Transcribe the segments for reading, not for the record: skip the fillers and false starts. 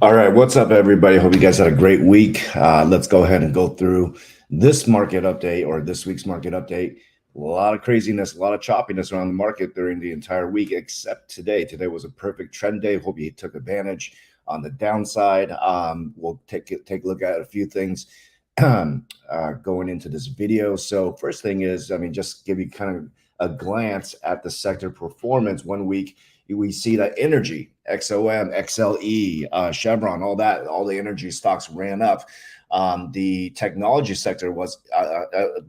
All right, what's up, everybody? Hope you guys had a great week. Let's go ahead and go through this market update or this week's market update. A lot of craziness, a lot of choppiness around the market during the entire week, except today. Today was a perfect trend day. Hope you took advantage on the downside. We'll take a look at a few things going into this video. So first thing is, just give you kind of a glance at the sector performance 1 week. We see that energy, XOM, XLE, Chevron, all the energy stocks ran up. The technology sector was,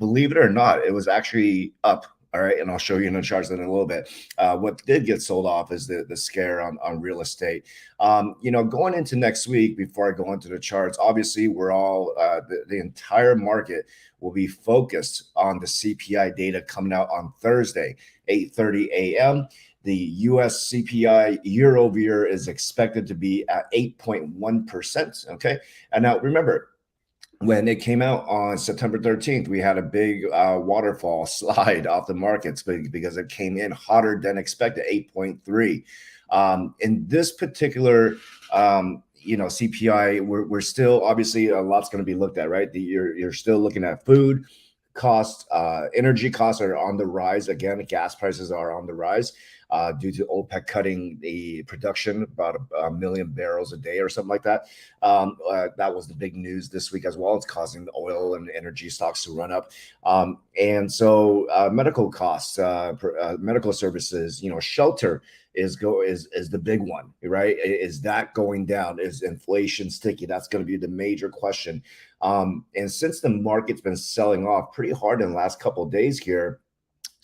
believe it or not, it was actually up. All right, and I'll show you in the charts in a little bit. What did get sold off is the scare on real estate. Going into next week, before I go into the charts, obviously we're all the entire market will be focused on the CPI data coming out on Thursday, 8:30 a.m. The US CPI year over year is expected to be at 8.1%. Okay. And now remember, when it came out on September 13th, we had a big waterfall slide off the markets because it came in hotter than expected, 8.3. In this particular CPI, we're still obviously a lot's going to be looked at, right? You're still looking at food costs, energy costs are on the rise again. Gas prices are on the rise due to OPEC cutting the production about a million barrels a day or something like that. That was the big news this week as well. It's causing the oil and energy stocks to run up. And so medical costs, medical services, shelter is the big one, right? Is that going down? Is inflation sticky? That's going to be the major question. And since the market's been selling off pretty hard in the last couple of days here,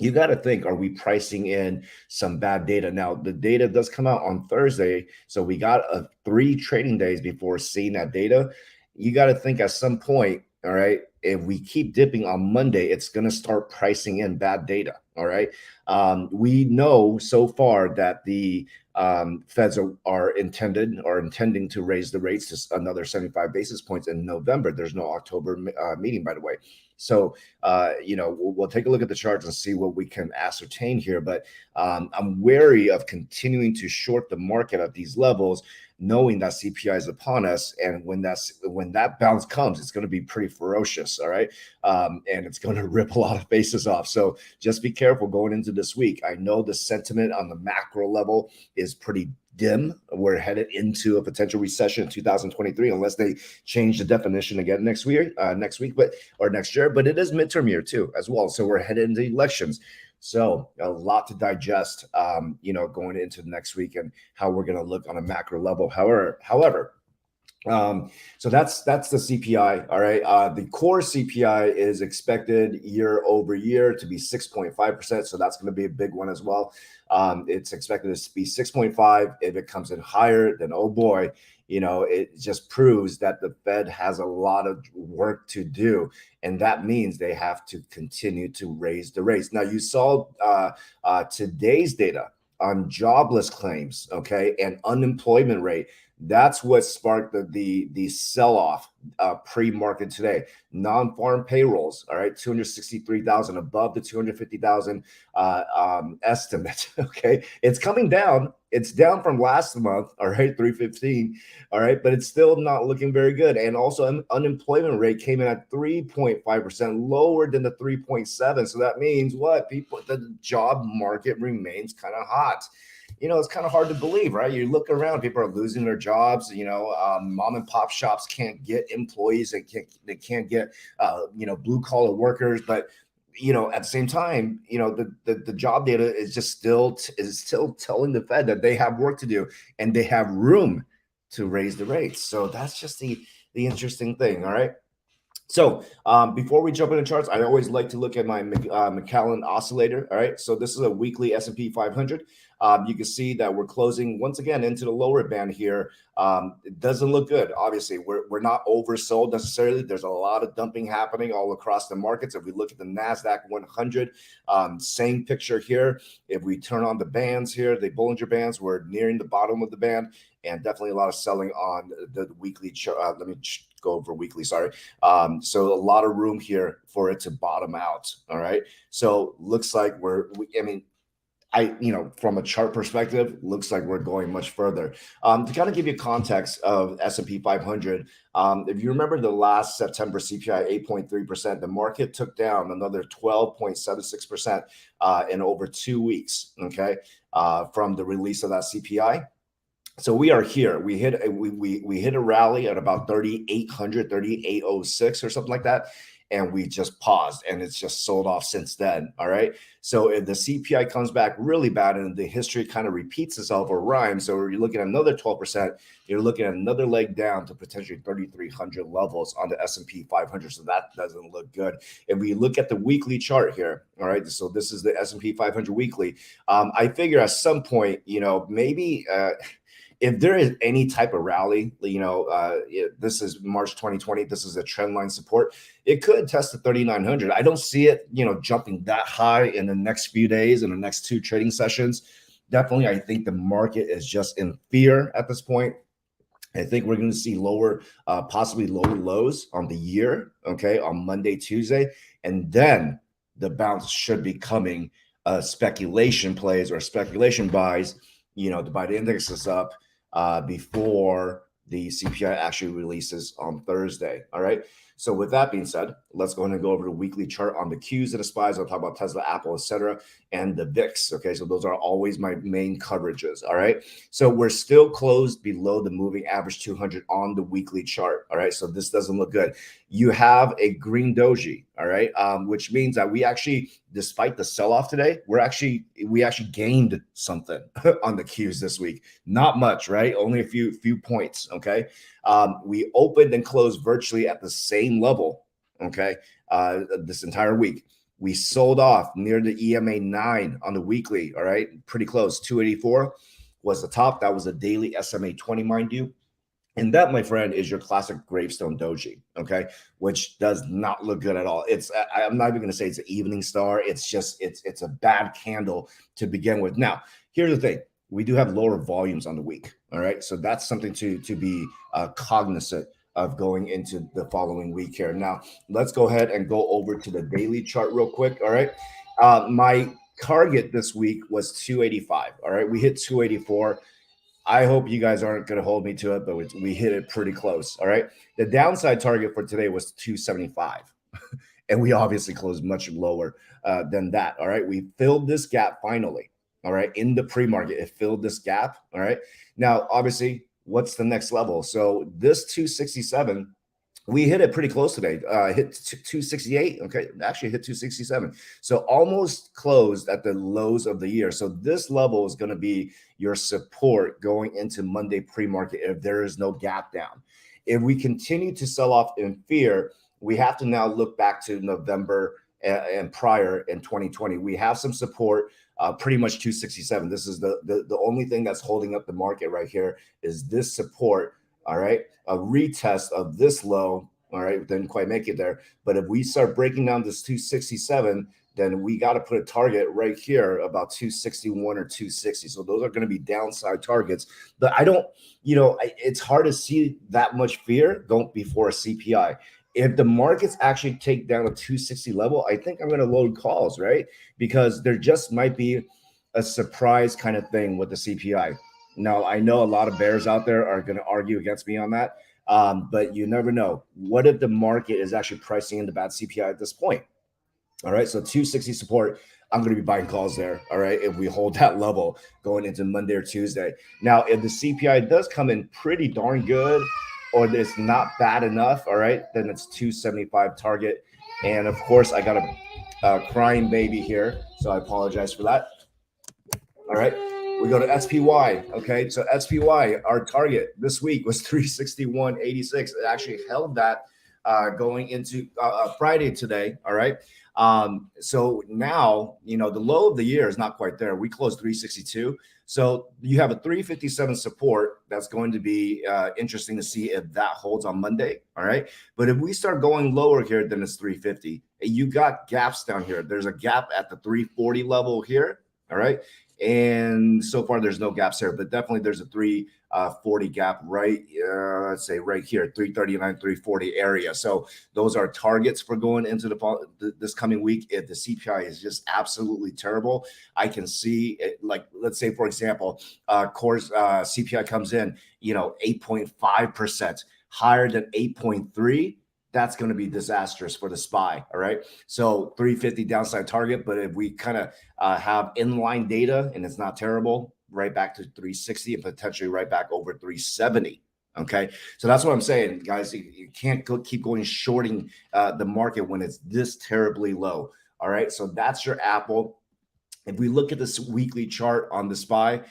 you got to think, are we pricing in some bad data? Now, the data does come out on Thursday, so we got 3 trading days before seeing that data. You got to think at some point, all right, if we keep dipping on Monday, it's going to start pricing in bad data, all right? We know so far that the Feds are intending to raise the rates to another 75 basis points in November. There's no October meeting, by the way. So, we'll take a look at the charts and see what we can ascertain here. But I'm wary of continuing to short the market at these levels, knowing that CPI is upon us. And when that bounce comes, it's going to be pretty ferocious. All right. And it's going to rip a lot of faces off. So just be careful going into this week. I know the sentiment on the macro level is pretty dim. We're headed into a potential recession in 2023, unless they change the definition again next week, or next year. But it is midterm year too, as well. So we're headed into elections. So a lot to digest, going into the next week and how we're going to look on a macro level. However, so that's the CPI. All right. The core CPI is expected year over year to be 6.5%. So that's going to be a big one as well. It's expected to be 6.5. If it comes in higher, then oh boy, it just proves that the Fed has a lot of work to do. And that means they have to continue to raise the rates. Now, you saw today's data on jobless claims, okay, and unemployment rate. That's what sparked the sell-off pre-market today. Non-farm payrolls, all right, 263,000 above the 250,000 estimate. Okay, it's coming down. It's down from last month, all right, 315, all right, but it's still not looking very good. And also, unemployment rate came in at 3.5%, lower than the 3.7. So that means what? The job market remains kind of hot. It's kind of hard to believe, right? You look around, people are losing their jobs. Mom and pop shops can't get employees. They can't get, blue collar workers. But at the same time, the job data is just still telling the Fed that they have work to do and they have room to raise the rates. So that's just the interesting thing. All right. So before we jump into charts, I always like to look at my Macallan oscillator. All right. So this is a weekly S&P 500. You can see that we're closing once again into the lower band here. It doesn't look good. Obviously, we're not oversold necessarily. There's a lot of dumping happening all across the markets. If we look at the NASDAQ 100, same picture here. If we turn on the bands here, the Bollinger Bands, we're nearing the bottom of the band, and definitely a lot of selling on the weekly chart. Let me go over weekly, sorry. So a lot of room here for it to bottom out. All right. So looks like from a chart perspective, looks like we're going much further. To kind of give you context of S&P 500, if you remember the last September CPI 8.3%, the market took down another 12.76% in over 2 weeks. Okay, from the release of that CPI. So we are here. We hit a rally at about 3,800, 3,806 or something like that, and we just paused, and it's just sold off since then. All right. So if the CPI comes back really bad and the history kind of repeats itself or rhymes, so you're looking at another 12%, you're looking at another leg down to potentially 3,300 levels on the S&P 500. So that doesn't look good. If we look at the weekly chart here, all right. So this is the S&P 500 weekly. I figure at some point, maybe. If there is any type of rally, this is March 2020, this is a trend line support, it could test the 3,900. I don't see it, jumping that high in the next few days, in the next 2 trading sessions. Definitely, I think the market is just in fear at this point. I think we're going to see possibly lower lows on the year, okay, on Monday, Tuesday, and then the bounce should be coming speculation plays or speculation buys, to buy the indexes up before the CPI actually releases on Thursday. All right. So with that being said, let's go ahead and go over the weekly chart on the Qs and the SPYs. I'll talk about Tesla, Apple, etc., and the VIX. Okay, so those are always my main coverages. All right. So we're still closed below the moving average 200 on the weekly chart. All right. So this doesn't look good. You have a green doji. All right, which means that we actually, despite the sell-off today, we actually gained something on the Qs this week. Not much, right? Only a few points. Okay, we opened and closed virtually at the same level. Okay, this entire week. We sold off near the EMA 9 on the weekly. All right, pretty close. 284 was the top. That was a daily SMA 20, mind you. And that, my friend, is your classic gravestone doji, okay, which does not look good at all. I'm not even going to say it's an evening star. It's just it's a bad candle to begin with. Now, here's the thing: we do have lower volumes on the week. All right, so that's something to be cognizant of going into the following week here. Now, let's go ahead and go over to the daily chart real quick. All right, my target this week was 285. All right, we hit 284. I hope you guys aren't going to hold me to it, but we hit it pretty close. All right. The downside target for today was 275. And we obviously closed much lower than that. All right. We filled this gap finally. All right. In the pre-market, it filled this gap. All right. Now, obviously, what's the next level? So this 267, we hit it pretty close today. Hit 268. Okay, actually hit 267. So almost closed at the lows of the year. So this level is going to be your support going into Monday pre-market if there is no gap down. If we continue to sell off in fear, we have to now look back to November and prior in 2020. We have some support, pretty much 267. This is the only thing that's holding up the market right here is this support. All right, a retest of this low. All right, didn't quite make it there. But if we start breaking down this 267, then we got to put a target right here about 261 or 260. So those are going to be downside targets. But I don't, it's hard to see that much fear going before a CPI. If the markets actually take down a 260 level, I think I'm going to load calls, right? Because there just might be a surprise kind of thing with the CPI. Now, I know a lot of bears out there are going to argue against me on that, but you never know. What if the market is actually pricing in the bad CPI at this point? All right, so 260 support, I'm going to be buying calls there, all right, if we hold that level going into Monday or Tuesday. Now, if the CPI does come in pretty darn good or it's not bad enough, all right, then it's 275 target. And, of course, I got a crying baby here, so I apologize for that. All right. We go to SPY. Okay. So SPY, our target this week was 361.86. It actually held that going into Friday today. All right. So now, the low of the year is not quite there. We closed 362. So you have a 357 support. That's going to be interesting to see if that holds on Monday. All right. But if we start going lower here, then it's 350. You got gaps down here. There's a gap at the 340 level here. All right. And so far, there's no gaps there, but definitely there's a 340 gap right, let's say right here, 339, 340 area. So those are targets for going into this coming week. If the CPI is just absolutely terrible, I can see it, like, let's say, for example, core's CPI comes in, 8.5%, higher than 8.3. That's going to be disastrous for the SPY. All right. So 350 downside target. But if we kind of have inline data and it's not terrible, right back to 360 and potentially right back over 370. Okay. So that's what I'm saying, guys. You can't keep going shorting the market when it's this terribly low. All right. So that's your Apple. If we look at this weekly chart on the SPY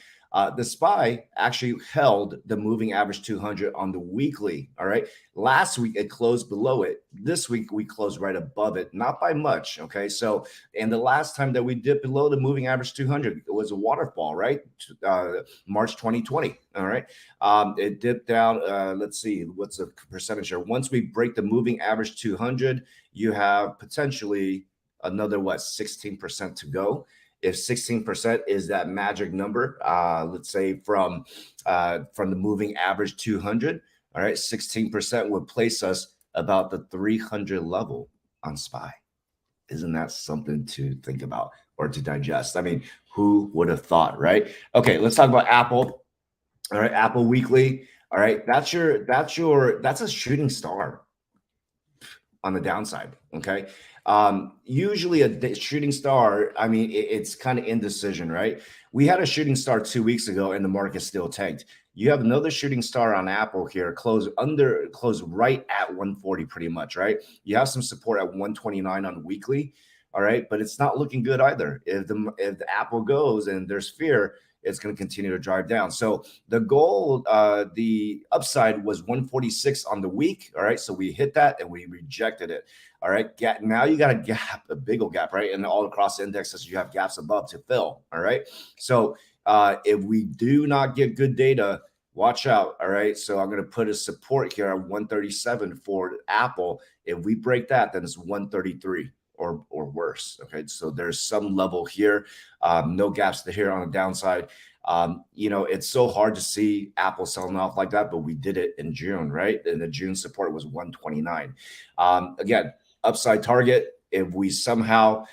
actually held the moving average 200 on the weekly. All right. Last week it closed below it. This week we closed right above it, not by much. Okay. So, and the last time that we dipped below the moving average 200, it was a waterfall, right? March 2020. All right. It dipped down. Let's see, what's the percentage here? Once we break the moving average 200, you have potentially another 16% to go. If 16% is that magic number, let's say from the moving average 200, all right, 16% would place us about the 300 level on SPY. Isn't that something to think about or to digest? I mean, who would have thought, right? Okay, let's talk about Apple. All right, Apple Weekly. All right, that's a shooting star on the downside. Okay. Usually a shooting star, I mean, it's kind of indecision, right? We had a shooting star 2 weeks ago and the market still tanked. You have another shooting star on Apple here, close right at 140 pretty much, right? You have some support at 129 on weekly. All right. But it's not looking good either. If the Apple goes and there's fear, it's going to continue to drive down. So the goal, the upside was 146 on the week. All right. So we hit that and we rejected it. All right. Now you got a gap, a big old gap, right? And all across the indexes, you have gaps above to fill. All right. So if we do not get good data, watch out. All right. So I'm going to put a support here at 137 for Apple. If we break that, then it's 133. Or worse. Okay, so there's some level here, no gaps here on the downside. It's so hard to see Apple selling off like that, but we did it in June, right? And the June support was 129. Again, upside target. If we somehow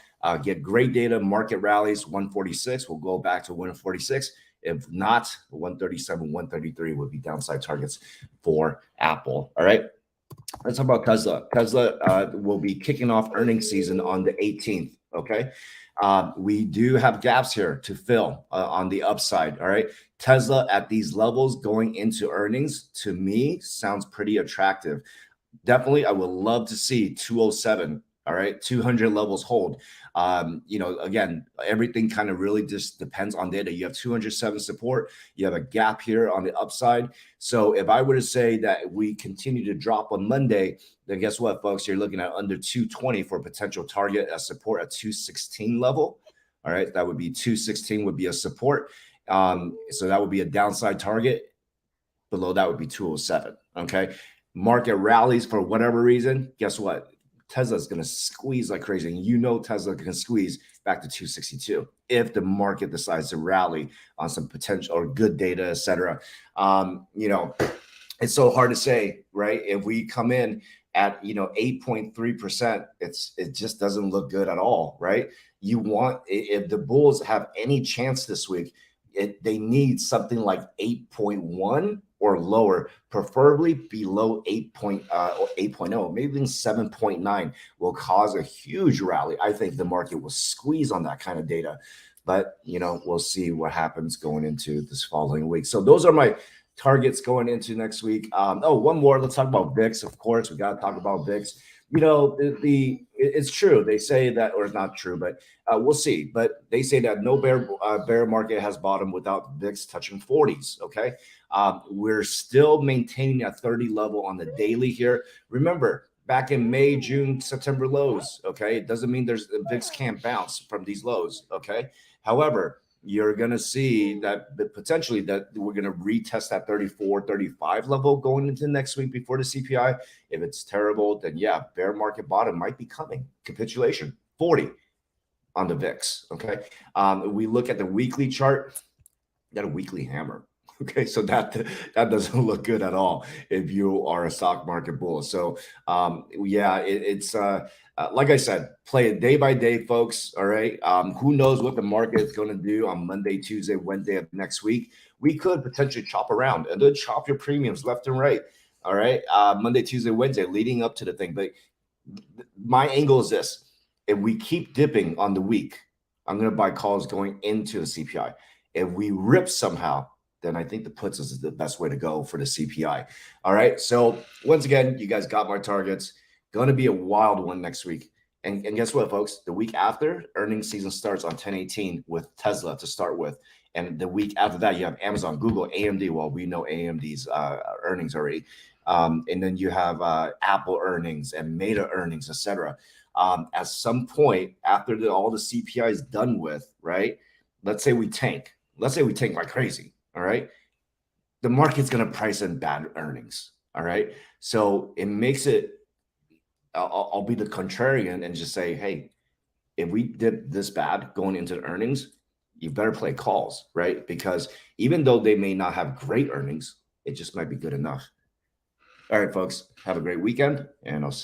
get great data, market rallies, 146, we'll go back to 146. If not, 137, 133 would be downside targets for Apple. All right. Let's talk about Tesla. Tesla will be kicking off earnings season on the 18th. Okay. We do have gaps here to fill on the upside. All right. Tesla at these levels going into earnings, to me, sounds pretty attractive. Definitely, I would love to see 207. All right, 200 levels hold. Again, everything kind of really just depends on data. You have 207 support. You have a gap here on the upside. So if I were to say that we continue to drop on Monday, then guess what, folks? You're looking at under 220 for potential target as support at 216 level. All right, that would be 216 would be a support. So that would be a downside target. Below that would be 207. Okay, market rallies for whatever reason. Guess what? Tesla's going to squeeze like crazy. And Tesla can squeeze back to 262 if the market decides to rally on some potential or good data, et cetera. It's so hard to say, right? If we come in at 8.3%, it just doesn't look good at all, right? If the bulls have any chance this week, they need something like 8.1 or lower, preferably below 8.0, maybe even 7.9 will cause a huge rally. I think the market will squeeze on that kind of data, but we'll see what happens going into this following week. So those are my targets going into next week. One more. Let's talk about VIX. Of course, we got to talk about VIX. It's true. They say that, or it's not true, but we'll see. But they say that no bear market has bottomed without VIX touching 40s. Okay, we're still maintaining a 30 level on the daily here. Remember, back in May, June, September lows. Okay, it doesn't mean the VIX can't bounce from these lows. Okay, however, you're going to see that potentially that we're going to retest that 34, 35 level going into next week before the CPI. If it's terrible, then yeah, bear market bottom might be coming. Capitulation, 40. on the VIX. Okay. We look at the weekly chart, got a weekly hammer. Okay, so that doesn't look good at all if you are a stock market bull. So yeah, it's like I said, play it day by day, folks. All right. Who knows what the market is going to do on Monday, Tuesday, Wednesday of next week? We could potentially chop around and then chop your premiums left and right. All right. Monday, Tuesday, Wednesday, leading up to the thing. But my angle is this: if we keep dipping on the week, I'm going to buy calls going into the CPI. If we rip somehow, then I think the puts is the best way to go for the CPI. All right. So once again, you guys got my targets. Going to be a wild one next week. And guess what, folks? The week after, earnings season starts on 10/18 with Tesla to start with. And the week after that, you have Amazon, Google, AMD. Well, we know AMD's earnings already. And then you have Apple earnings and Meta earnings, etc. At some point after all the CPI is done with, right? Let's say we tank. Let's say we tank like crazy. All right. The market's going to price in bad earnings. All right. So it makes it, I'll be the contrarian and just say, hey, if we did this bad going into the earnings, you better play calls, right? Because even though they may not have great earnings, it just might be good enough. All right, folks, have a great weekend, and I'll see